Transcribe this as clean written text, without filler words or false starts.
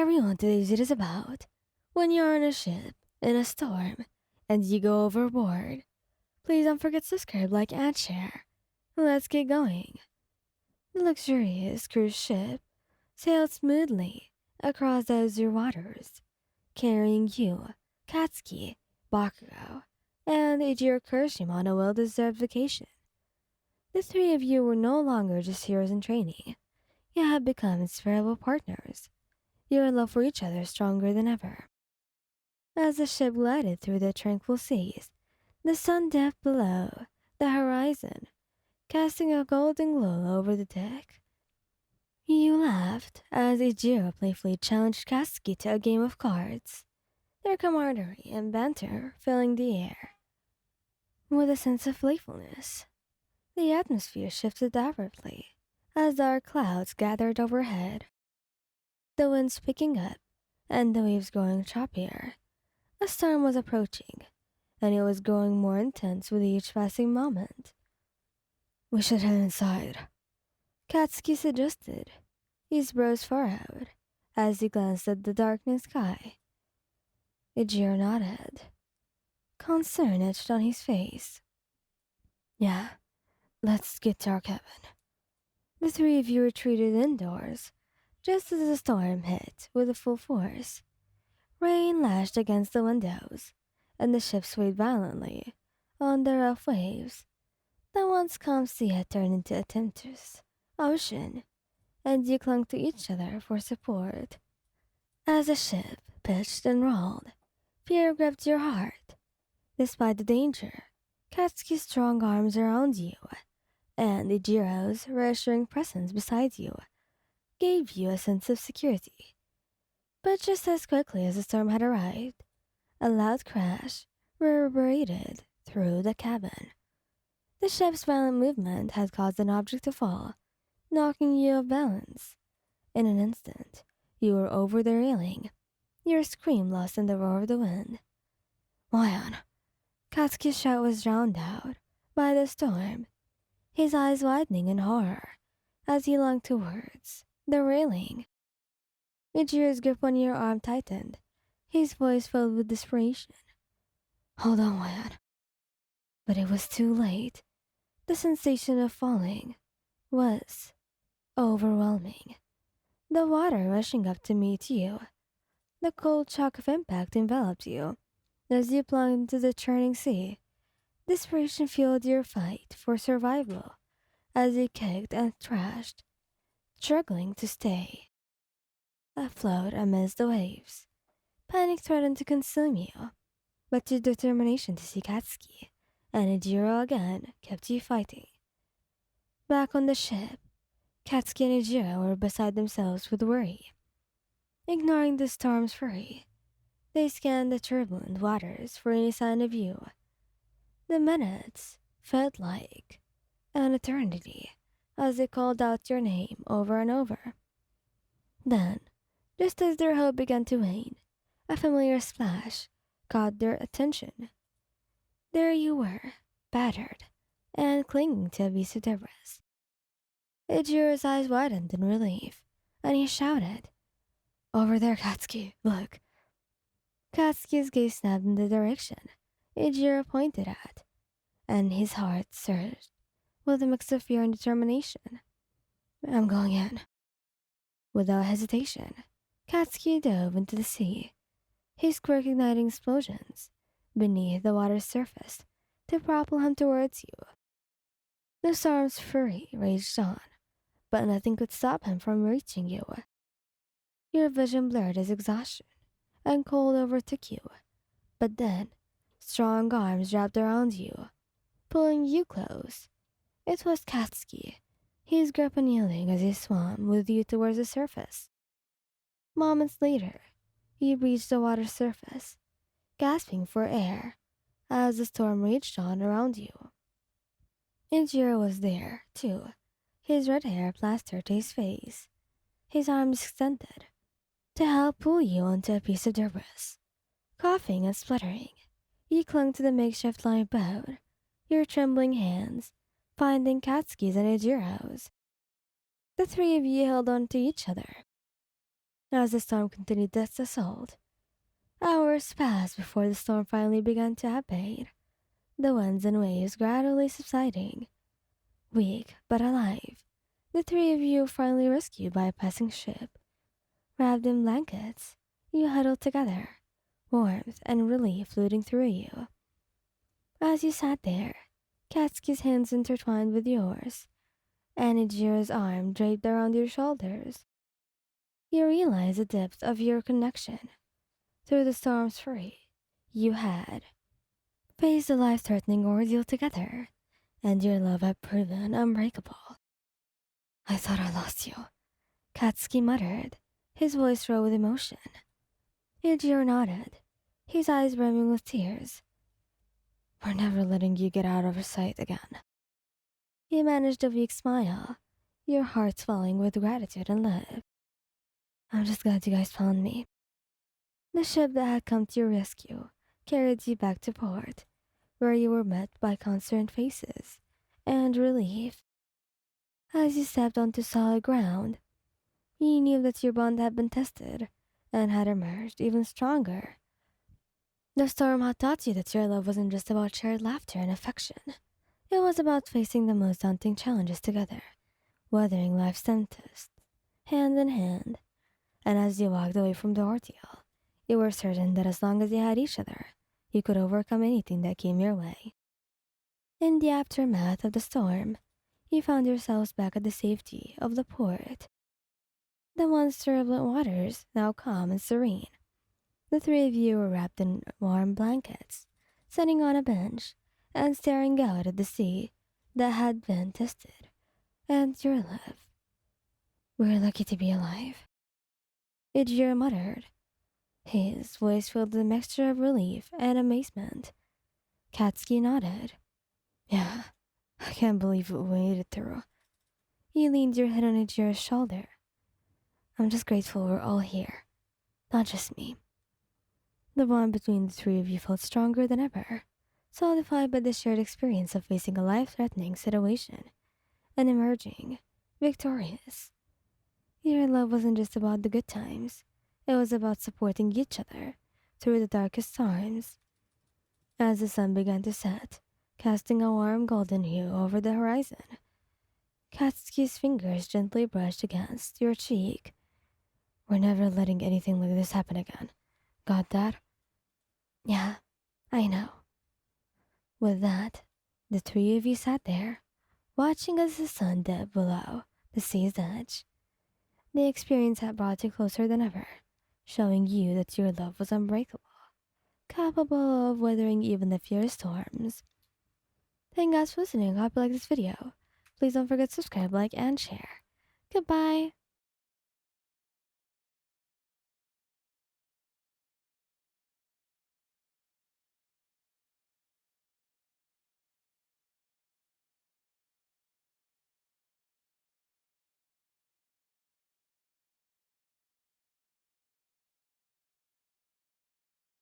carry on today's it is about when you're on a ship in a storm and you go overboard. Please don't forget to subscribe, like, and share. Let's get going. The luxurious cruise ship sailed smoothly across the azure waters, carrying you, Katsuki, Bakugou, and Ijiro Kirishima on a well-deserved vacation. The three of you were no longer just heroes in training. You had become inseparable partners. Your love for each other stronger than ever. As the ship glided through the tranquil seas, the sun dipped below the horizon, casting a golden glow over the deck. You laughed as Ijiro playfully challenged Katsuki to a game of cards, their camaraderie and banter filling the air. With a sense of playfulness, the atmosphere shifted abruptly as dark clouds gathered overhead. The winds picking up and the waves growing choppier. A storm was approaching, and it was growing more intense with each passing moment. "We should head inside," Katsuki suggested, his brows furrowed as he glanced at the darkening sky. Ijiro nodded, concern etched on his face. "Yeah, let's get to our cabin." The three of you retreated indoors, just as the storm hit with full force. Rain lashed against the windows, and the ship swayed violently on the rough waves. The once calm sea had turned into a tempestuous ocean, and you clung to each other for support. As the ship pitched and rolled, fear gripped your heart. Despite the danger, Katsuki's strong arms around you and Ijiro's reassuring presence beside you gave you a sense of security. But just as quickly as the storm had arrived, a loud crash reverberated through the cabin. The ship's violent movement had caused an object to fall, knocking you off balance. In an instant, you were over the railing, your scream lost in the roar of the wind. "Lion!" Katsuki's shout was drowned out by the storm, his eyes widening in horror as he lunged towards the railing. Ichiro's grip on your arm tightened, his voice filled with desperation. "Hold on, Lion." But it was too late. The sensation of falling was overwhelming. The water rushing up to meet you. The cold shock of impact enveloped you as you plunged into the churning sea. Desperation fueled your fight for survival as you kicked and thrashed, struggling to stay afloat amidst the waves. Panic threatened to consume you, but your determination to see Katsuki and Ijiro again kept you fighting. Back on the ship, Katsuki and Ijiro were beside themselves with worry. Ignoring the storm's fury, they scanned the turbulent waters for any sign of you. The minutes felt like an eternity as they called out your name over and over. Then, just as their hope began to wane, a familiar splash caught their attention. There you were, battered and clinging to a piece of debris. Ijiro's eyes widened in relief, and he shouted, "Over there, Katsuki, look." Katsuki's gaze snapped in the direction Ijiro pointed at, and his heart surged with a mix of fear and determination. "I'm going in." Without hesitation, Katsuki dove into the sea, his quirk igniting explosions beneath the water's surface to propel him towards you. The storm's fury raged on, but nothing could stop him from reaching you. Your vision blurred as exhaustion and cold overtook you, but then strong arms wrapped around you, pulling you close. It was Katsuki, his grip unyielding as he swam with you towards the surface. Moments later, you reached the water's surface, gasping for air as the storm raged on around you. Ijiro was there, too, his red hair plastered to his face, his arms extended to help pull you onto a piece of debris. Coughing and spluttering, you clung to the makeshift lifeboat, your trembling hands finding Katsuki's and Ijiro's. The three of you held on to each other, As the storm continued its assault, hours passed before the storm finally began to abate, the winds and waves gradually subsiding. Weak but alive, the three of you finally rescued by a passing ship. Wrapped in blankets, you huddled together, warmth and relief floating through you. As you sat there, Katsuki's hands intertwined with yours, and Ijira's arm draped around your shoulders, you realize the depth of your connection. Through the storm's fury, you had faced a life-threatening ordeal together, and your love had proven unbreakable. I thought I lost you, Katsuki muttered, his voice raw with emotion. Ijiro nodded, his eyes brimming with tears. We're never letting you get out of our sight again. He managed a weak smile, your heart swelling with gratitude and love. I'm just glad you guys found me. The ship that had come to your rescue carried you back to port, where you were met by concerned faces and relief. As you stepped onto solid ground, you knew that your bond had been tested and had emerged even stronger. The storm had taught you that your love wasn't just about shared laughter and affection. It was about facing the most daunting challenges together, weathering life's tempest, hand in hand. And as you walked away from the ordeal, you were certain that as long as you had each other, you could overcome anything that came your way. In the aftermath of the storm, you found yourselves back at the safety of the port. The once turbulent waters now calm and serene. The three of you were wrapped in warm blankets, sitting on a bench and staring out at the sea that had been tested, and your love. We're lucky to be alive, Ijiro muttered, his voice filled with a mixture of relief and amazement. Katsuki nodded. Yeah, I can't believe what we made it through. You leaned your head on Ijiro's shoulder. I'm just grateful we're all here, not just me. The bond between the three of you felt stronger than ever, solidified by the shared experience of facing a life-threatening situation and emerging victorious. Your love wasn't just about the good times, it was about supporting each other through the darkest times. As the sun began to set, casting a warm golden hue over the horizon, Katsuki's fingers gently brushed against your cheek. We're never letting anything like this happen again. Got that? Yeah, I know. With that, the three of you sat there, watching as the sun dipped below the sea's edge. The experience had brought you closer than ever, showing you that your love was unbreakable, capable of weathering even the fiercest storms. Thank you guys for listening. I hope you like this video. Please don't forget to subscribe, like, and share. Goodbye.